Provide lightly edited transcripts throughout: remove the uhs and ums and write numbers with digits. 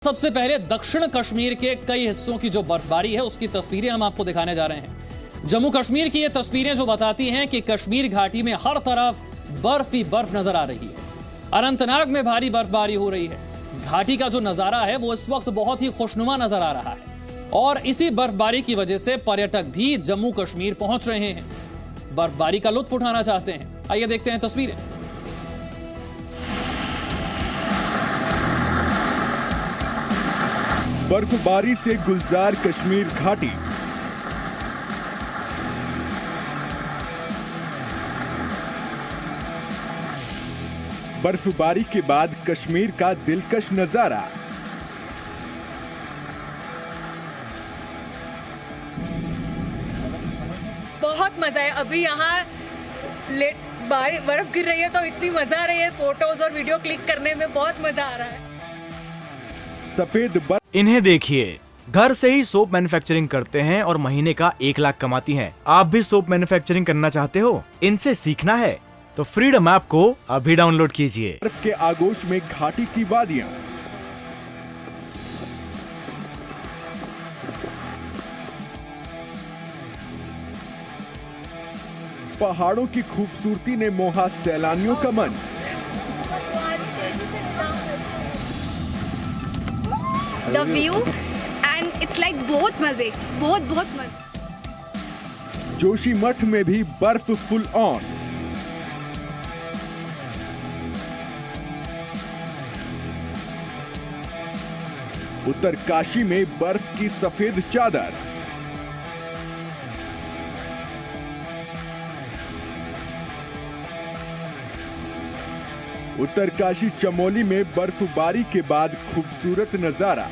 सबसे पहले दक्षिण कश्मीर के कई हिस्सों की जो बर्फबारी है उसकी तस्वीरें हम आपको दिखाने जा रहे हैं। जम्मू कश्मीर की ये तस्वीरें जो बताती हैं कि कश्मीर घाटी में हर तरफ बर्फ ही बर्फ नजर आ रही है। अनंतनाग में भारी बर्फबारी हो रही है। घाटी का जो नजारा है वो इस वक्त बहुत ही खुशनुमा नजर आ रहा है और इसी बर्फबारी की वजह से पर्यटक भी जम्मू कश्मीर पहुंच रहे हैं, बर्फबारी का लुत्फ उठाना चाहते हैं। आइए देखते हैं तस्वीरें। बर्फबारी से गुलजार कश्मीर घाटी। बर्फबारी के बाद कश्मीर का दिलकश नजारा। बहुत मजा है। अभी यहाँ बर्फ गिर रही है तो इतनी मजा आ रही है। फोटोज और वीडियो क्लिक करने में बहुत मजा आ रहा है। सफेद बर्फ। इन्हें देखिए, घर से ही सोप मैन्युफैक्चरिंग करते हैं और महीने का 1 लाख कमाती हैं। आप भी सोप मैन्युफैक्चरिंग करना चाहते हो? इनसे सीखना है तो फ्रीडम ऐप को अभी डाउनलोड कीजिए। बर्फ के आगोश में घाटी की वादियां। पहाड़ों की खूबसूरती ने मोहा सैलानियों का मन। The view and it's like बहुत मजे, बहुत मजे। जोशीमठ में भी बर्फ फुल ऑन। उत्तरकाशी में बर्फ की सफेद चादर। उत्तरकाशी चमोली में बर्फबारी के बाद खूबसूरत नजारा।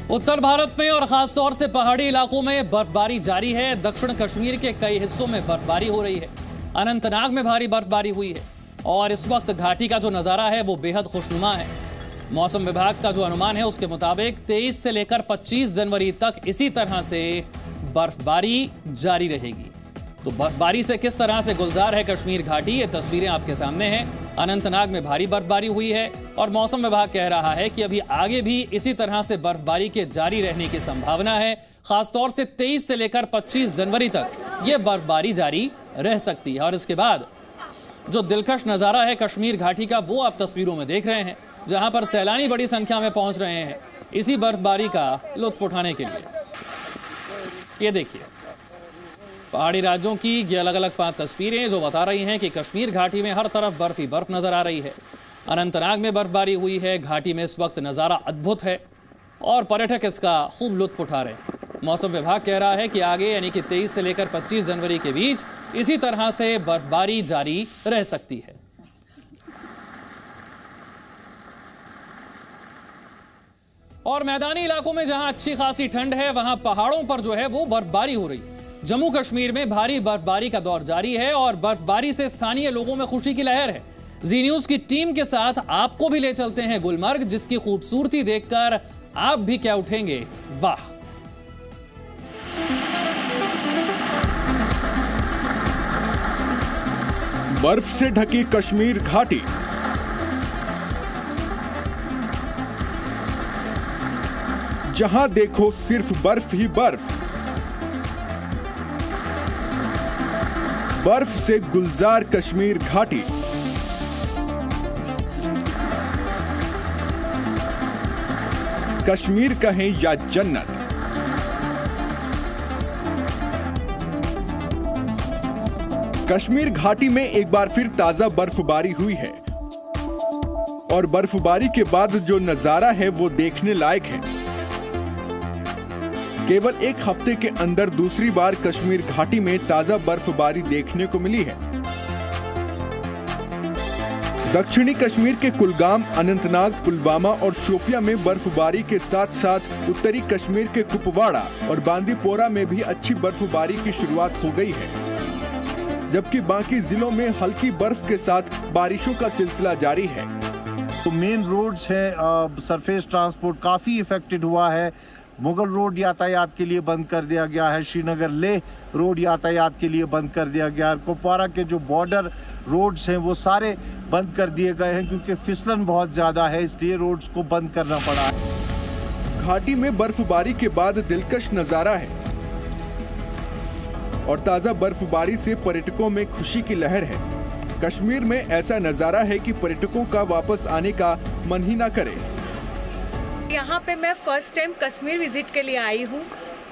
उत्तर भारत में और खासतौर से पहाड़ी इलाकों में बर्फबारी जारी है। दक्षिण कश्मीर के कई हिस्सों में बर्फबारी हो रही है। अनंतनाग में भारी बर्फबारी हुई है और इस वक्त घाटी का जो नजारा है वो बेहद खुशनुमा है। मौसम विभाग का जो अनुमान है उसके मुताबिक 23 से लेकर 25 जनवरी तक इसी तरह से बर्फबारी जारी रहेगी। तो बर्फबारी से किस तरह से गुलजार है कश्मीर घाटी, ये तस्वीरें आपके सामने हैं। अनंतनाग में भारी बर्फबारी हुई है और मौसम विभाग कह रहा है कि अभी आगे भी इसी तरह से बर्फबारी के जारी रहने की संभावना है। खासतौर से 23 से लेकर 25 जनवरी तक ये बर्फबारी जारी रह सकती है। और इसके बाद जो दिलकश नजारा है कश्मीर घाटी का वो आप तस्वीरों में देख रहे हैं, जहां पर सैलानी बड़ी संख्या में पहुंच रहे हैं इसी बर्फबारी का लुत्फ उठाने के लिए। ये देखिए, पहाड़ी राज्यों की ये अलग अलग 5 तस्वीरें जो बता रही हैं कि कश्मीर घाटी में हर तरफ बर्फ ही बर्फ नजर आ रही है। अनंतनाग में बर्फबारी हुई है। घाटी में इस वक्त नज़ारा अद्भुत है और पर्यटक इसका खूब लुत्फ उठा रहे हैं। मौसम विभाग कह रहा है कि आगे यानी कि 23 से लेकर 25 जनवरी के बीच इसी तरह से बर्फबारी जारी रह सकती है। और मैदानी इलाकों में जहां अच्छी खासी ठंड है वहां पहाड़ों पर जो है वो बर्फबारी हो रही है। जम्मू कश्मीर में भारी बर्फबारी का दौर जारी है और बर्फबारी से स्थानीय लोगों में खुशी की लहर है। जी न्यूज की टीम के साथ आपको भी ले चलते हैं गुलमर्ग, जिसकी खूबसूरती देखकर आप भी क्या उठेंगे, वाह। बर्फ से ढकी कश्मीर घाटी। जहां देखो सिर्फ बर्फ ही बर्फ। बर्फ से गुलजार कश्मीर घाटी। कश्मीर कहें या जन्नत, कश्मीर घाटी में एक बार फिर ताजा बर्फबारी हुई है और बर्फबारी के बाद जो नजारा है वो देखने लायक है। केवल 1 हफ्ते के अंदर दूसरी बार कश्मीर घाटी में ताजा बर्फबारी देखने को मिली है। दक्षिणी कश्मीर के कुलगाम, अनंतनाग, पुलवामा और शोपिया में बर्फबारी के साथ साथ उत्तरी कश्मीर के कुपवाड़ा और बांदीपोरा में भी अच्छी बर्फबारी की शुरुआत हो गई है, जबकि बाकी जिलों में हल्की बर्फ के साथ बारिशों का सिलसिला जारी है। तो मेन रोड्स है, सरफेस ट्रांसपोर्ट काफ़ी इफेक्टेड हुआ है। मुगल रोड यातायात के लिए बंद कर दिया गया है, श्रीनगर लेह रोड यातायात के लिए बंद कर दिया गया है, कुपवारा के जो बॉर्डर रोड्स हैं वो सारे बंद कर दिए गए हैं क्योंकि फिसलन बहुत ज़्यादा है, इसलिए रोड्स को बंद करना पड़ा है। घाटी में बर्फबारी के बाद दिलकश नज़ारा है और ताज़ा बर्फबारी से पर्यटकों में खुशी की लहर है। कश्मीर में ऐसा नज़ारा है कि पर्यटकों का वापस आने का मन ही ना करे। यहाँ पे मैं फर्स्ट टाइम कश्मीर विजिट के लिए आई हूँ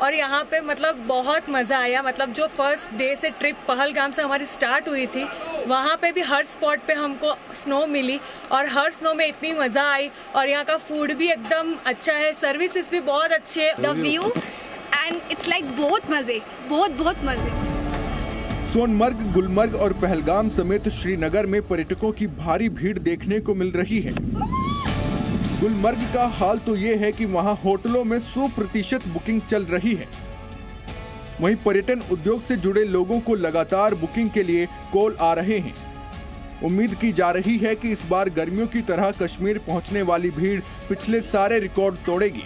और यहाँ पे मतलब बहुत मज़ा आया। मतलब जो फर्स्ट डे से ट्रिप पहलगाम से हमारी स्टार्ट हुई थी, वहाँ पे भी हर स्पॉट पे हमको स्नो मिली और हर स्नो में इतनी मज़ा आई और यहाँ का फूड भी एकदम अच्छा है, सर्विसेज भी बहुत अच्छे है। The view and it's like बहुत मज़े, बहुत मज़े। सोनमर्ग, गुलमर्ग और पहलगाम समेत श्रीनगर में पर्यटकों की भारी भीड़ देखने को मिल रही है। गुलमर्ग का हाल तो ये है कि वहां होटलों में 100% बुकिंग चल रही है। वहीं पर्यटन उद्योग से जुड़े लोगों को लगातार बुकिंग के लिए कॉल आ रहे हैं। उम्मीद की जा रही है कि इस बार गर्मियों की तरह कश्मीर पहुंचने वाली भीड़ पिछले सारे रिकॉर्ड तोड़ेगी।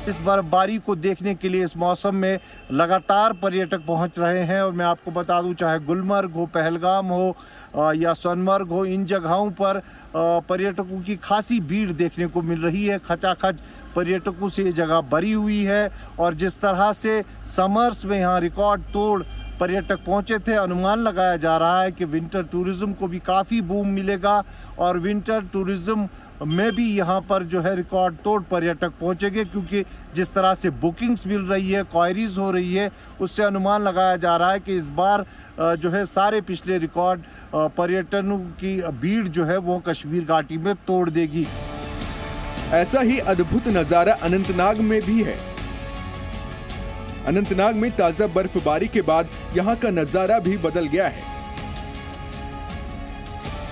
इस बर्फबारी को देखने के लिए इस मौसम में लगातार पर्यटक पहुंच रहे हैं और मैं आपको बता दूं, चाहे गुलमर्ग हो, पहलगाम हो या सोनमर्ग हो, इन जगहों पर पर्यटकों की खासी भीड़ देखने को मिल रही है। खचाखच पर्यटकों से ये जगह भरी हुई है और जिस तरह से समर्स में यहाँ रिकॉर्ड तोड़ पर्यटक पहुंचे थे, अनुमान लगाया जा रहा है कि विंटर टूरिज्म को भी काफ़ी बूम मिलेगा और विंटर टूरिज्म में भी यहाँ पर जो है रिकॉर्ड तोड़ पर्यटक पहुँचेंगे क्योंकि जिस तरह से बुकिंग्स मिल रही है, क्वायरीज हो रही है, उससे अनुमान लगाया जा रहा है कि इस बार जो है सारे पिछले रिकॉर्ड पर्यटकों की भीड़ जो है वो कश्मीर घाटी में तोड़ देगी। ऐसा ही अद्भुत नज़ारा अनंतनाग में भी है। अनंतनाग में ताज़ा बर्फबारी के बाद यहाँ का नज़ारा भी बदल गया है।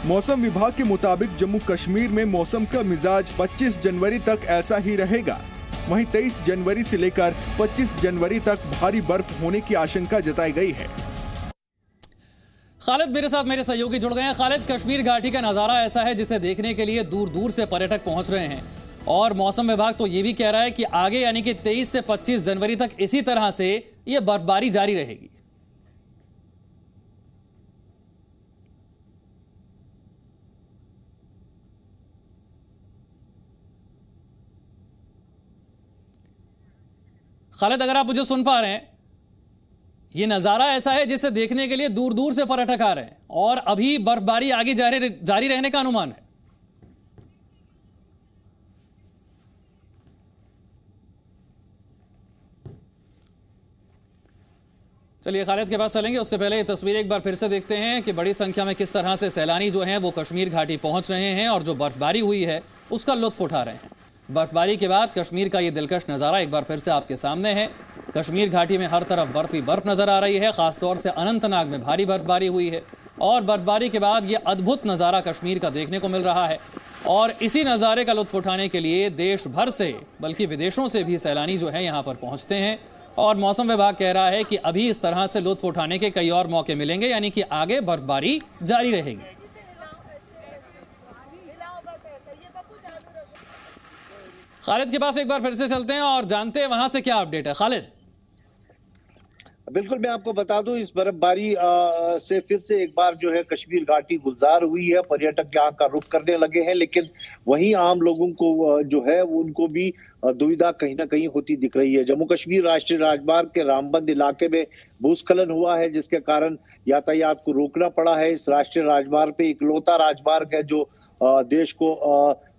मौसम विभाग के मुताबिक जम्मू कश्मीर में मौसम का मिजाज 25 जनवरी तक ऐसा ही रहेगा। वहीं 23 जनवरी से लेकर 25 जनवरी तक भारी बर्फ होने की आशंका जताई गई है। खालिद मेरे साथ मेरे सहयोगी जुड़ गए हैं। खालिद, कश्मीर घाटी का नज़ारा ऐसा है जिसे देखने के लिए दूर दूर से पर्यटक पहुंच रहे हैं और मौसम विभाग तो ये भी कह रहा है कि आगे यानी कि 23 से 25 जनवरी तक इसी तरह से ये बर्फबारी जारी रहेगी। खालिद, अगर आप मुझे सुन पा रहे हैं, ये नज़ारा ऐसा है जिसे देखने के लिए दूर दूर से पर्यटक आ रहे हैं और अभी बर्फबारी आगे जारी रहने का अनुमान है। चलिए खालिद के पास चलेंगे, उससे पहले ये तस्वीरें एक बार फिर से देखते हैं कि बड़ी संख्या में किस तरह से सैलानी जो हैं वो कश्मीर घाटी पहुंच रहे हैं और जो बर्फबारी हुई है उसका लुत्फ उठा रहे हैं। बर्फबारी के बाद कश्मीर का ये दिलकश नज़ारा एक बार फिर से आपके सामने है। कश्मीर घाटी में हर तरफ बर्फ ही बर्फ नज़र आ रही है। ख़ासतौर से अनंतनाग में भारी बर्फबारी हुई है और बर्फबारी के बाद ये अद्भुत नज़ारा कश्मीर का देखने को मिल रहा है और इसी नज़ारे का लुत्फ उठाने के लिए देश भर से बल्कि विदेशों से भी सैलानी जो है यहाँ पर पहुँचते हैं और मौसम विभाग कह रहा है कि अभी इस तरह से लुत्फ उठाने के कई और मौके मिलेंगे, यानी कि आगे बर्फबारी जारी रहेगी। खालिद के पास एक बार फिर से चलते हैं और जानते हैं वहां से क्या अपडेट है। खालिद, बिल्कुल, मैं आपको बता दूं, इस बर्फबारी से फिर से एक बार जो है कश्मीर घाटी गुलजार हुई है। पर्यटक यहाँ का रुख करने लगे हैं, लेकिन वहीं आम लोगों को जो है उनको भी दुविधा कहीं ना कहीं होती दिख रही है। जम्मू कश्मीर राष्ट्रीय राजमार्ग के रामबंद इलाके में भूस्खलन हुआ है जिसके कारण यातायात को रोकना पड़ा है। इस राष्ट्रीय राजमार्ग पे इकलौता राजमार्ग है जो देश को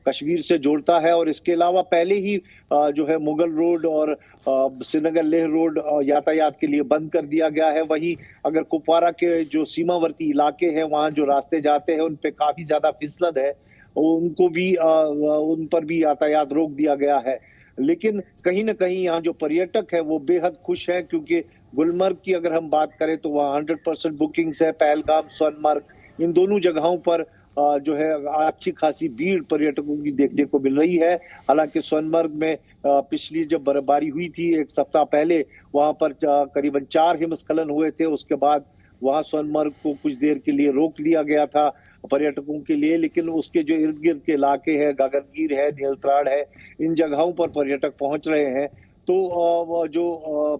कश्मीर से जोड़ता है और इसके अलावा पहले ही जो है मुगल रोड और श्रीनगर लेह रोड यातायात के लिए बंद कर दिया गया है। वहीं अगर कुपवारा के जो सीमावर्ती इलाके हैं वहां जो रास्ते जाते हैं उन पे काफी ज्यादा फिसलन है, उनको भी उन पर भी यातायात रोक दिया गया है। लेकिन कहीं ना कहीं यहाँ जो पर्यटक है वो बेहद खुश है क्योंकि गुलमर्ग की अगर हम बात करें तो वहाँ 100% बुकिंग्स है। पहलगाम, सोनमर्ग, इन दोनों जगहों पर जो है अच्छी खासी भीड़ पर्यटकों की देखने को मिल रही है। हालांकि सोनमर्ग में पिछली जब बर्फबारी हुई थी एक सप्ताह पहले, वहां पर करीबन 4 हिमस्खलन हुए थे। उसके बाद वहां सोनमर्ग को कुछ देर के लिए रोक दिया गया था पर्यटकों के लिए, लेकिन उसके जो इर्द गिर्द के इलाके हैं, गगनगीर है, नीलत्राड़ है, इन जगहों पर पर्यटक पहुंच रहे हैं। तो जो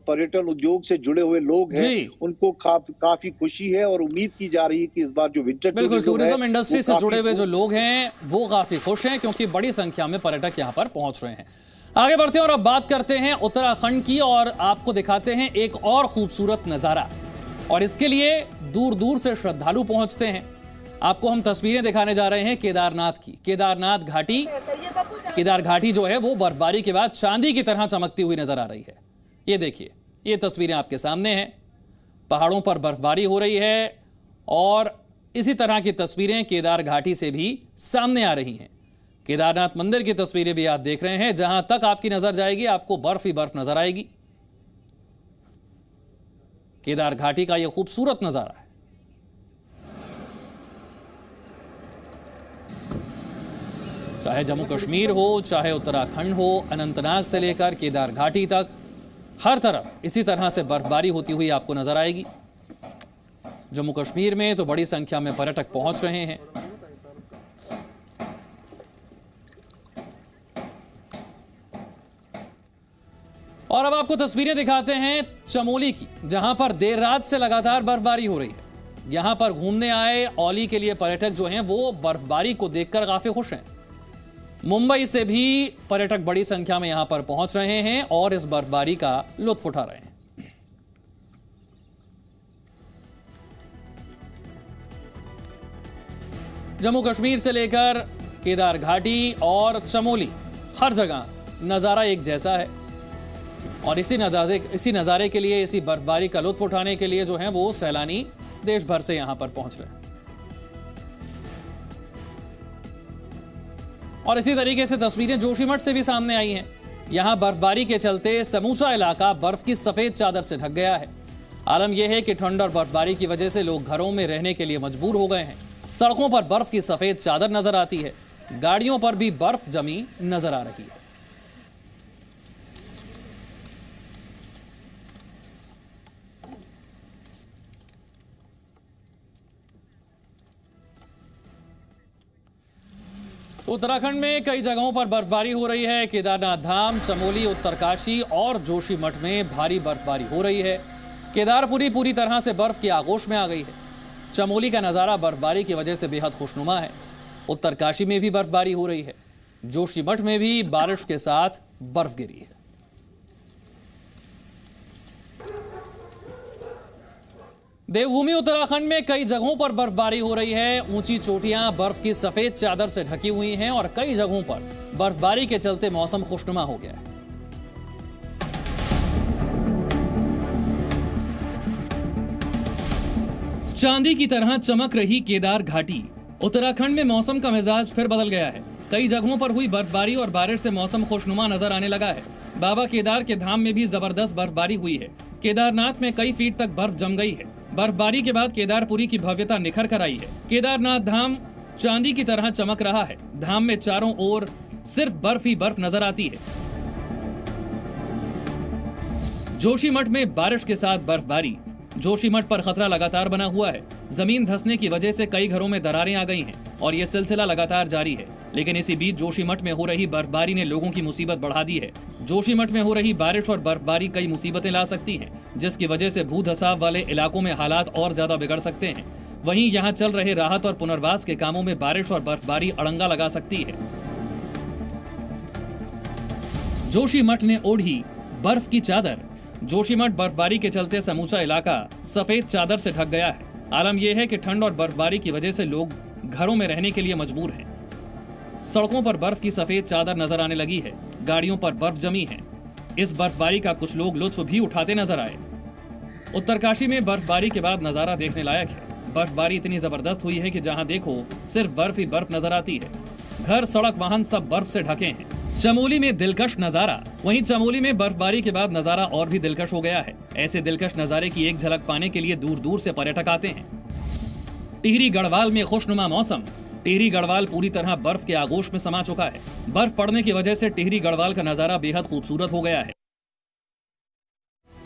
पर्यटन उद्योग से जुड़े हुए लोग हैं उनको काफी खुशी है और उम्मीद की जा रही है कि इस बार जो विंटर बिल्कुल टूरिज्म इंडस्ट्री से जुड़े हुए जो लोग हैं वो काफी खुश हैं क्योंकि बड़ी संख्या में पर्यटक यहाँ पर पहुंच रहे हैं। आगे बढ़ते हैं और अब बात करते हैं उत्तराखंड की और आपको दिखाते हैं एक और खूबसूरत नजारा, और इसके लिए दूर दूर से श्रद्धालु पहुंचते हैं। आपको हम तस्वीरें दिखाने जा रहे हैं केदारनाथ की। केदारनाथ घाटी, केदार घाटी जो है वो बर्फबारी के बाद चांदी की तरह चमकती हुई नजर आ रही है। ये देखिए, ये तस्वीरें आपके सामने हैं। पहाड़ों पर बर्फबारी हो रही है और इसी तरह की तस्वीरें केदार घाटी से भी सामने आ रही हैं। केदारनाथ मंदिर की तस्वीरें भी आप देख रहे हैं, जहां तक आपकी नजर जाएगी आपको बर्फ ही बर्फ नजर आएगी। केदार घाटी का यह खूबसूरत नजारा है। चाहे जम्मू कश्मीर हो, चाहे उत्तराखंड हो, अनंतनाग से लेकर केदार घाटी तक हर तरफ इसी तरह से बर्फबारी होती हुई आपको नजर आएगी। जम्मू कश्मीर में तो बड़ी संख्या में पर्यटक पहुंच रहे हैं। और अब आपको तस्वीरें दिखाते हैं चमोली की, जहां पर देर रात से लगातार बर्फबारी हो रही है। यहां पर घूमने आए औली के लिए पर्यटक जो हैं वो बर्फबारी को देखकर काफी खुश हैं। मुंबई से भी पर्यटक बड़ी संख्या में यहां पर पहुंच रहे हैं और इस बर्फबारी का लुत्फ उठा रहे हैं। जम्मू कश्मीर से लेकर केदार घाटी और चमोली हर जगह नजारा एक जैसा है और इसी नज़ारे के लिए, इसी बर्फबारी का लुत्फ उठाने के लिए जो है वो सैलानी देश भर से यहां पर पहुंच रहे हैं। और इसी तरीके से तस्वीरें जोशीमठ से भी सामने आई हैं। यहां बर्फबारी के चलते समूचा इलाका बर्फ की सफेद चादर से ढक गया है। आलम यह है कि ठंड और बर्फबारी की वजह से लोग घरों में रहने के लिए मजबूर हो गए हैं। सड़कों पर बर्फ की सफेद चादर नजर आती है, गाड़ियों पर भी बर्फ जमी नजर आ रही है। उत्तराखंड में कई जगहों पर बर्फबारी हो रही है। केदारनाथ धाम, चमोली, उत्तरकाशी और जोशीमठ में भारी बर्फबारी हो रही है। केदारपुरी पूरी तरह से बर्फ की आगोश में आ गई है। चमोली का नज़ारा बर्फबारी की वजह से बेहद खुशनुमा है। उत्तरकाशी में भी बर्फबारी हो रही है। जोशीमठ में भी बारिश के साथ बर्फ गिरी है। देवभूमि उत्तराखंड में कई जगहों पर बर्फबारी हो रही है। ऊंची चोटियां बर्फ की सफेद चादर से ढकी हुई हैं और कई जगहों पर बर्फबारी के चलते मौसम खुशनुमा हो गया है। चांदी की तरह चमक रही केदार घाटी। उत्तराखंड में मौसम का मिजाज फिर बदल गया है। कई जगहों पर हुई बर्फबारी और बारिश से मौसम खुशनुमा नजर आने लगा है। बाबा केदार के धाम में भी जबरदस्त बर्फबारी हुई है। केदारनाथ में कई फीट तक बर्फ जम गई है। बर्फबारी के बाद केदारपुरी की भव्यता निखर कर आई है। केदारनाथ धाम चांदी की तरह चमक रहा है। धाम में चारों ओर सिर्फ बर्फ ही बर्फ नजर आती है। जोशीमठ में बारिश के साथ बर्फबारी। जोशीमठ पर खतरा लगातार बना हुआ है। जमीन धंसने की वजह से कई घरों में दरारें आ गई हैं और ये सिलसिला लगातार जारी है। लेकिन इसी बीच जोशीमठ में हो रही बर्फबारी ने लोगों की मुसीबत बढ़ा दी है। जोशीमठ में हो रही बारिश और बर्फबारी कई मुसीबतें ला सकती हैं, जिसकी वजह से भू धसाव वाले इलाकों में हालात और ज्यादा बिगड़ सकते हैं। वहीं यहाँ चल रहे राहत और पुनर्वास के कामों में बारिश और बर्फबारी अड़ंगा लगा सकती है। जोशीमठ ने ओढ़ी बर्फ की चादर। जोशीमठ बर्फबारी के चलते समूचा इलाका सफेद चादर से ढक गया है। आलम यह है कि ठंड और बर्फबारी की वजह से लोग घरों में रहने के लिए मजबूर हैं। सड़कों पर बर्फ की सफेद चादर नजर आने लगी है। गाड़ियों पर बर्फ जमी है। इस बर्फबारी का कुछ लोग लुत्फ भी उठाते नजर आए। उत्तरकाशी में बर्फबारी के बाद नजारा देखने लायक है। बर्फबारी इतनी जबरदस्त हुई है कि जहां देखो सिर्फ बर्फ ही बर्फ नजर आती है। घर, सड़क, वाहन सब बर्फ से ढके हैं। चमोली में दिलकश नजारा। वहीं चमोली में बर्फबारी के बाद नजारा और भी दिलकश हो गया है। ऐसे दिलकश नजारे की एक झलक पाने के लिए दूर दूर से पर्यटक आते हैं। टिहरी गढ़वाल में खुशनुमा मौसम। टिहरी गढ़वाल पूरी तरह बर्फ के आगोश में समा चुका है। बर्फ पड़ने की वजह से टिहरी गढ़वाल का नजारा बेहद खूबसूरत हो गया है।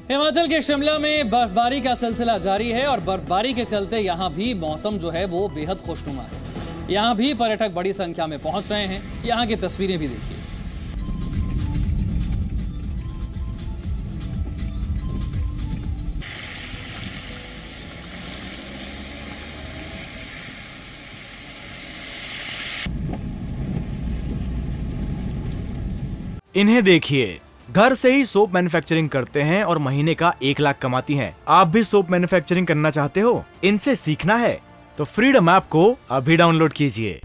हिमाचल के शिमला में बर्फबारी का सिलसिला जारी है और बर्फबारी के चलते यहाँ भी मौसम जो है वो बेहद खुशनुमा है। यहाँ भी पर्यटक बड़ी संख्या में पहुंच रहे हैं। यहाँ की तस्वीरें भी देखिए। इन्हें देखिए, घर से ही सोप मैन्युफैक्चरिंग करते हैं और महीने का 1 लाख कमाती हैं। आप भी सोप मैन्युफैक्चरिंग करना चाहते हो? इनसे सीखना है तो फ्रीडम ऐप को अभी डाउनलोड कीजिए।